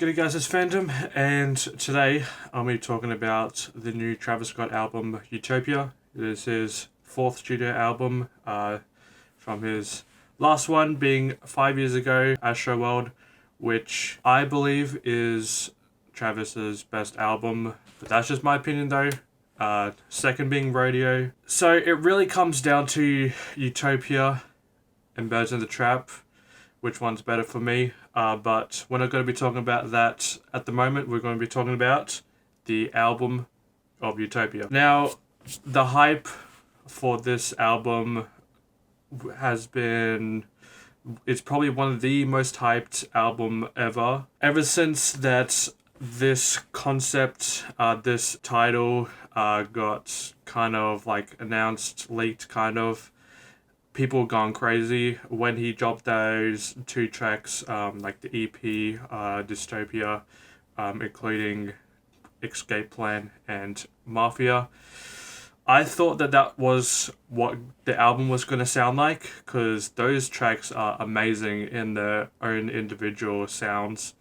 G'day guys, it's Phantom, and today I'll be talking about the new Travis Scott album, Utopia. This is his fourth studio album from his last one being 5 years ago, Astroworld, which I believe is Travis's best album, but that's just my opinion though. Second being Rodeo. So it really comes down to Utopia and Birds in the Trap. Which one's better for me, but we're not going to be talking about that at the moment. We're going to be talking about the album of Utopia. Now, the hype for this album has been, it's probably one of the most hyped album ever since that this concept, this title got kind of like announced, leaked kind of. People gone crazy when he dropped those two tracks, like the EP, Dystopia, including Escape Plan and Mafia. I thought that was what the album was going to sound like, because those tracks are amazing in their own individual sounds,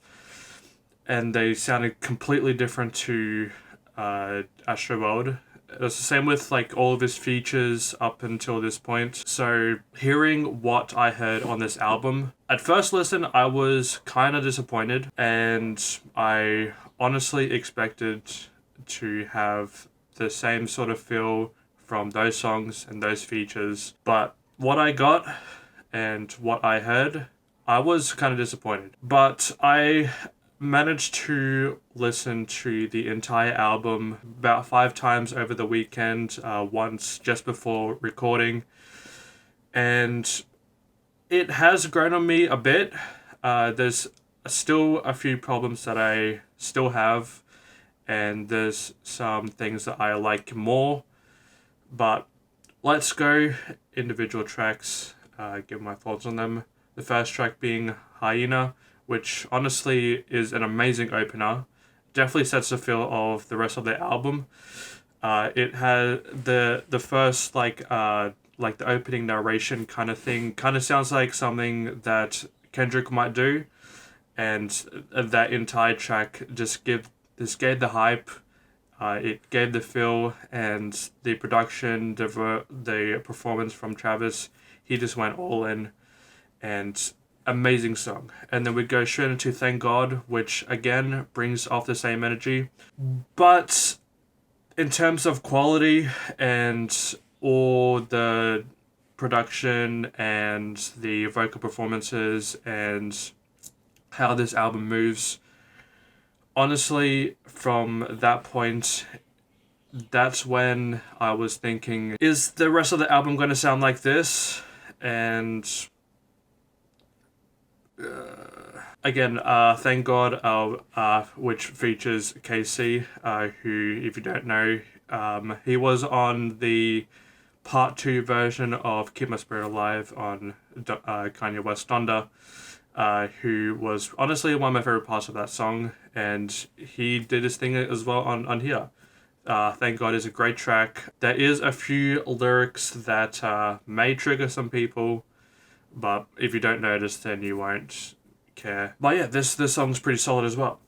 and they sounded completely different to Astroworld. It was the same with like all of his features up until this point. So hearing what I heard on this album, at first listen I was kind of disappointed, and I honestly expected to have the same sort of feel from those songs and those features. But what I got and what I heard, I was kind of disappointed. But I managed to listen to the entire album about 5 times over the weekend, once just before recording, and it has grown on me a bit. There's still a few problems that I still have, and there's some things that I like more, but let's go individual tracks, give my thoughts on them. The first track being HYAENA, which honestly is an amazing opener. Definitely sets the feel of the rest of the album. It has the first like the opening narration kind of thing. Kind of sounds like something that Kendrick might do, and that entire track just gave the hype. It gave the feel, and the production, the performance from Travis. He just went all in, and amazing song. And then we go straight into Thank God, which again brings off the same energy. But in terms of quality and all the production and the vocal performances and how this album moves, honestly, from that point, that's when I was thinking, is the rest of the album going to sound like this? And again, Thank God, which features KC, who, if you don't know, he was on the part 2 version of Keep My Spirit Alive on Kanye West Thunder, who was honestly one of my favorite parts of that song, and he did his thing as well on here. Thank God is a great track. There is a few lyrics that may trigger some people, but if you don't notice, then you won't care. But yeah, this song's pretty solid as well.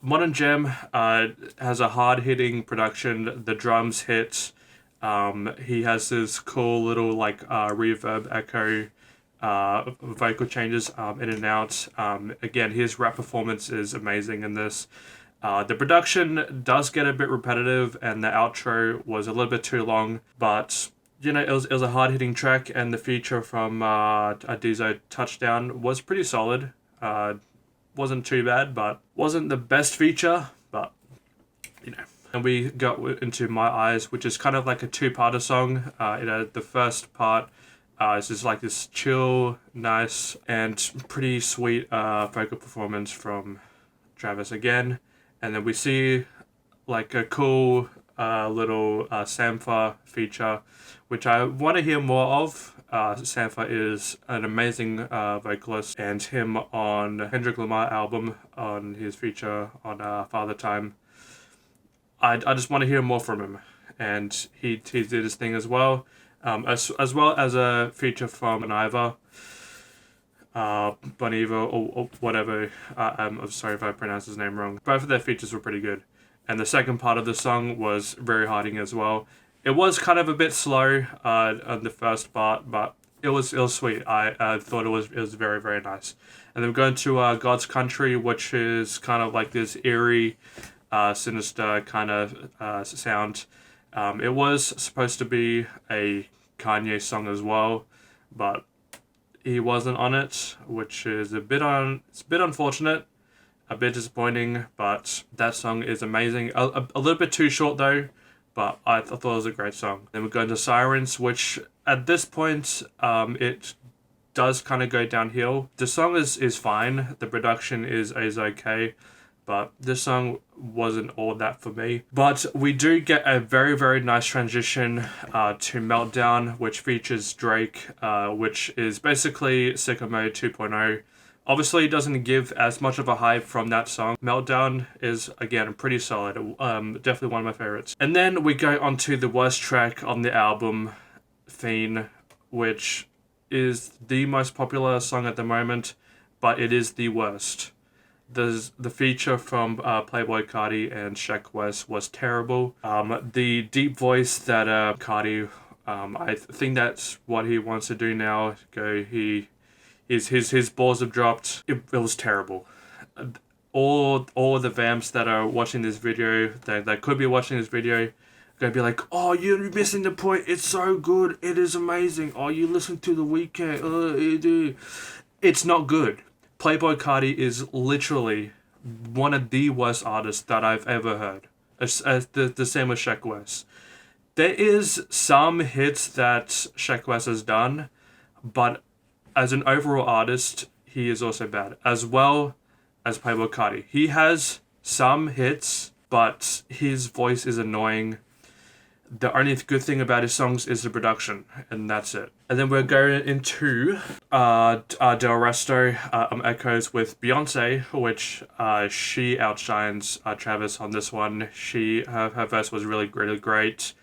Modern Gem has a hard-hitting production. The drums hit. He has this cool little like reverb echo, vocal changes in and out. Again, his rap performance is amazing in this. The production does get a bit repetitive, and the outro was a little bit too long, but you know, it was a hard-hitting track, and the feature from Adizo Touchdown was pretty solid. Wasn't too bad, but wasn't the best feature, but, you know. And we got into My Eyes, which is kind of like a two-parter song. The first part is just like this chill, nice, and pretty sweet vocal performance from Travis again. And then we see like a cool little Sampha feature, which I want to hear more of. Sampha is an amazing vocalist, and him on Kendrick Lamar album on his feature on Father Time. I just want to hear more from him, and he did his thing as well, as well as a feature from Aniva. Boniva or whatever. I'm sorry if I pronounced his name wrong. Both of their features were pretty good. And the second part of the song was very heartening as well. It was kind of a bit slow on the first part, but it was sweet. I thought it was very, very nice. And then we're going to God's Country, which is kind of like this eerie, sinister kind of sound. It was supposed to be a Kanye song as well, but he wasn't on it, which is it's a bit unfortunate, a bit disappointing, but that song is amazing. A little bit too short though, but I thought it was a great song. Then we're going to Sirens, which at this point, it does kind of go downhill. The song is fine, the production is okay, but this song wasn't all that for me. But we do get a very, very nice transition to Meltdown, which features Drake, which is basically Sicko Mode 2.0. Obviously, it doesn't give as much of a hype from that song. Meltdown is, again, pretty solid. Definitely one of my favorites. And then we go on to the worst track on the album, Fiend, which is the most popular song at the moment, but it is the worst. The feature from Playboi Carti and Sheck West was terrible. The deep voice that Carti, I think that's what he wants to do now. His balls have dropped. It was terrible. All the vamps that are watching this video, that could be watching this video, gonna be like, oh, you're missing the point. It's so good. It is amazing. Oh, you listen to The Weeknd. It's not good. Playboi Carti is literally one of the worst artists that I've ever heard. As the same with Sheck West. There is some hits that Sheck West has done, but as an overall artist, he is also bad. As well as Playboi Carti. He has some hits, but his voice is annoying. The only good thing about his songs is the production, and that's it. And then we're going into Del Resto, Echoes with Beyonce, which she outshines Travis on this one. Her verse was really, really great.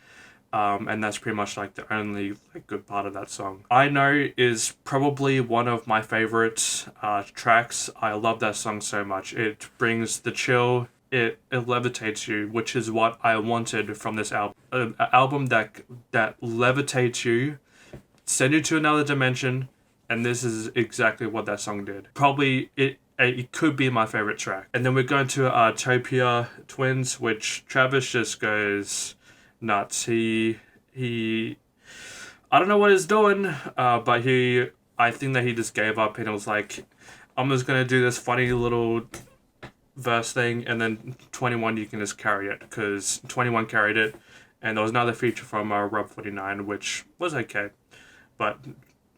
And that's pretty much like the only good part of that song. I Know is probably one of my favorite tracks. I love that song so much. It brings the chill. It levitates you, which is what I wanted from this album. An album that levitates you, send you to another dimension, and this is exactly what that song did. Probably it could be my favorite track. And then we're going to Utopia Twins, which Travis just goes nuts. He I don't know what he's doing, but I think that he just gave up and it was like, I'm just gonna do this funny little verse thing, and then 21 you can just carry it, because 21 carried it, and there was another feature from Rob 49 which was okay, but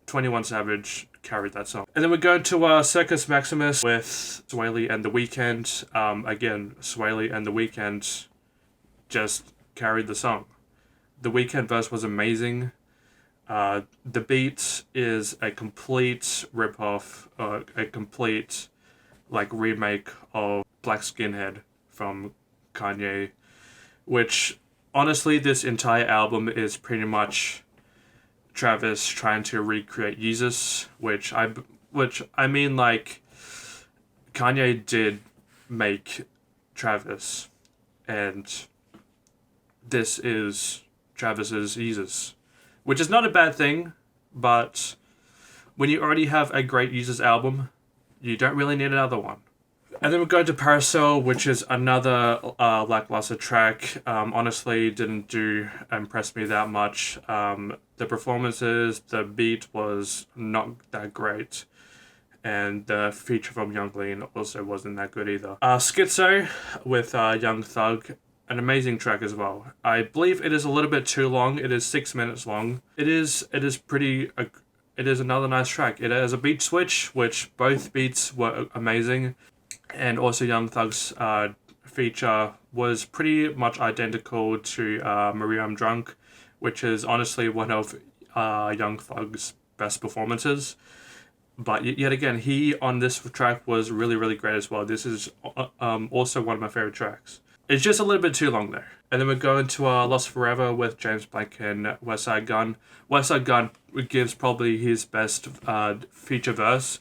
21 Savage carried that song. And then we're going to Circus Maximus with Sway Lee and The Weeknd. Again, Sway Lee and The Weeknd just carried the song. The Weeknd verse was amazing. The beat is a complete rip-off, a complete remake of Black Skinhead from Kanye, which honestly this entire album is pretty much Travis trying to recreate Yeezus, which I mean, like, Kanye did make Travis, and this is Travis's Yeezus, which is not a bad thing, but when you already have a great Yeezus album, you don't really need another one. And then we're going to Parasail, which is another lackluster track. Honestly, didn't impress me that much. The performances, the beat was not that great, and the feature from Young Lean also wasn't that good either. SKITZO with Young Thug, an amazing track as well. I believe it is a little bit too long. It is 6 minutes long. It is another nice track. It has a beat switch, which both beats were amazing. And also Young Thug's feature was pretty much identical to Maria I'm Drunk, which is honestly one of Young Thug's best performances. But yet again, he on this track was really, really great as well. This is also one of my favorite tracks. It's just a little bit too long there. And then we're going to Lost Forever with James Blake and West Side Gun. West Side Gun gives probably his best feature verse.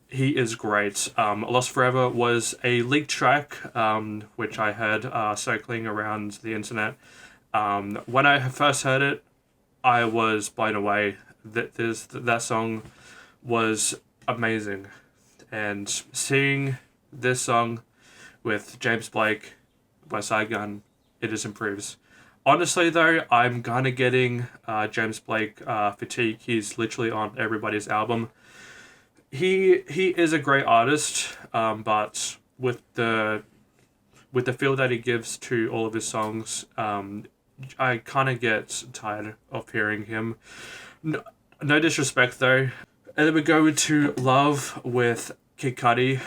He is great. Lost Forever was a leaked track, which I heard circling around the internet. When I first heard it, I was blown away. That song was amazing. And seeing this song with James Blake, West Side Gun, it just improves. Honestly, though, I'm kind of getting James Blake fatigue. He's literally on everybody's album. He is a great artist, but with the feel that he gives to all of his songs, I kind of get tired of hearing him. No disrespect, though. And then we go into Love with Kid Cudi,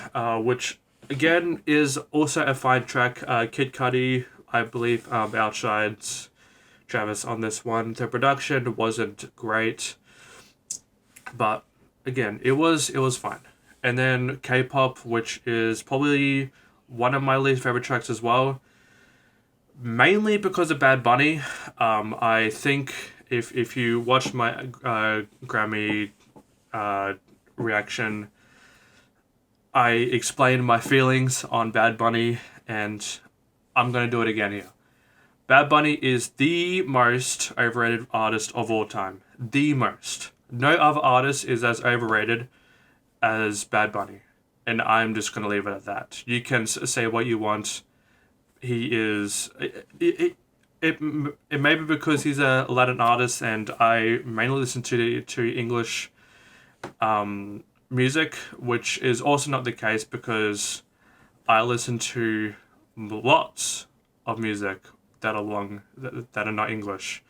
which again is also a fine track. Kid Cudi, I believe, outshines Travis on this one. The production wasn't great, but again, it was fine. And then K-pop, which is probably one of my least favorite tracks as well, mainly because of Bad Bunny. I think if you watched my Grammy reaction, I explained my feelings on Bad Bunny, and I'm going to do it again here. Bad Bunny is the most overrated artist of all time. The most. No other artist is as overrated as Bad Bunny. And I'm just going to leave it at that. You can say what you want. He is... It may be because he's a Latin artist, and I mainly listen to English music, which is also not the case because I listen to lots of music that are not English.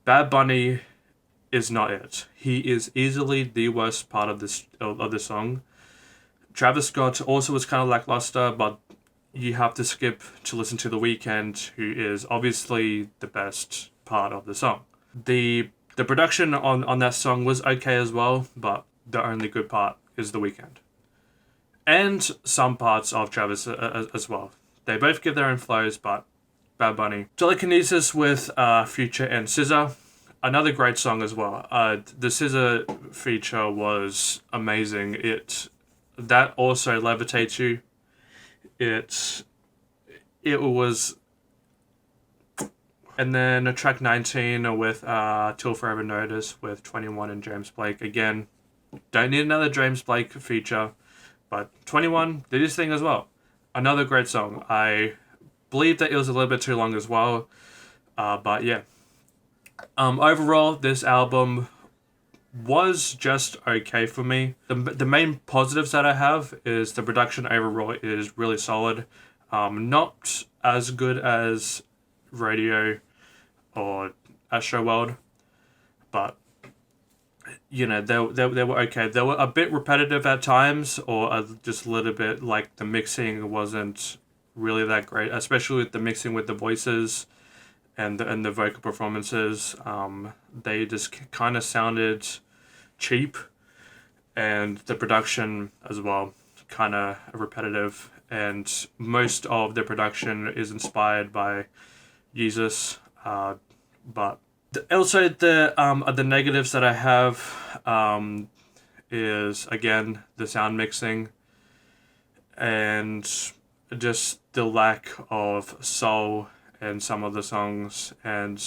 Bad Bunny is not it. He is easily the worst part of this song. Travis Scott also was kind of lackluster, but you have to skip to listen to The Weeknd, who is obviously the best part of the song. The production on that song was okay as well, but the only good part is The Weeknd. And some parts of Travis as well. They both give their own flows, but Bad Bunny. Telekinesis with Future and SZA. Another great song as well. The SZA feature was amazing. That also levitates you. It was... And then track 19 with Till Forever Notice with 21 and James Blake. Again, don't need another James Blake feature, but 21 did his thing as well. Another great song. I believe that it was a little bit too long as well, but yeah. Overall, this album was just okay for me. The main positives that I have is the production overall is really solid. Not as good as Radio or Astroworld, but you know, they were okay. They were a bit repetitive at times, or just a little bit like the mixing wasn't really that great, especially with the mixing with the voices and the vocal performances. They just kind of sounded cheap, and the production as well kind of repetitive, and most of the production is inspired by Jesus, but also the negatives that I have is again the sound mixing and just the lack of soul in some of the songs, and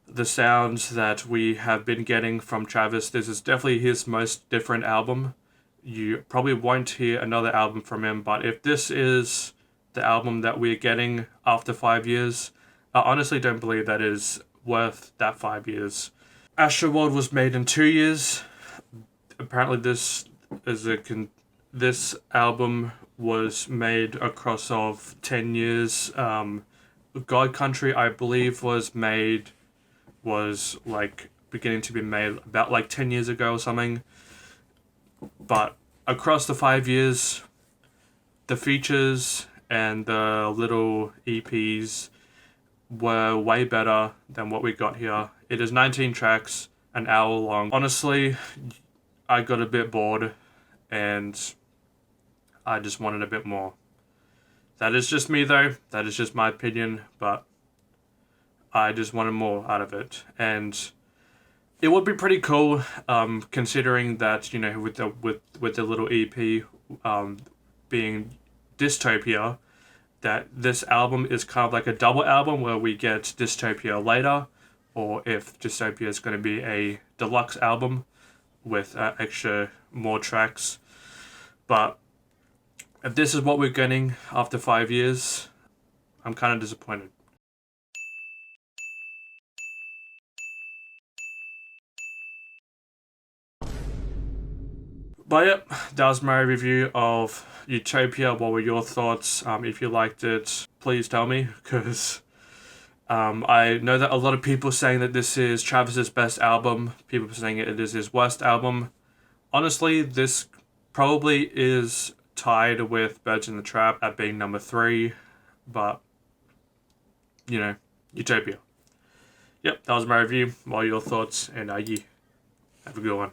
the sounds that we have been getting from Travis. This is definitely his most different album. You probably won't hear another album from him, but if this is the album that we're getting after 5 years, I honestly don't believe that is worth that 5 years. Astroworld was made in 2 years. Apparently this this album was made across of 10 years. God Country, I believe, was like beginning to be made about like 10 years ago or something. But across the 5 years, the features and the little EPs were way better than what we got here. It is 19 tracks, an hour long. Honestly, I got a bit bored and I just wanted a bit more. That is just me though. That is just my opinion, but I just wanted more out of it. And it would be pretty cool, considering that, you know, with the little EP being Dystopia, that this album is kind of like a double album where we get Dystopia later, or if Dystopia is going to be a deluxe album with extra more tracks. But if this is what we're getting after 5 years, I'm kind of disappointed. But yep, that was my review of Utopia. What were your thoughts? If you liked it, please tell me, because I know that a lot of people saying that this is Travis's best album. People are saying it is his worst album. Honestly, this probably is tied with Birds in the Trap at being number 3, but, you know, Utopia. Yep, that was my review. What are your thoughts? And yeah, have a good one.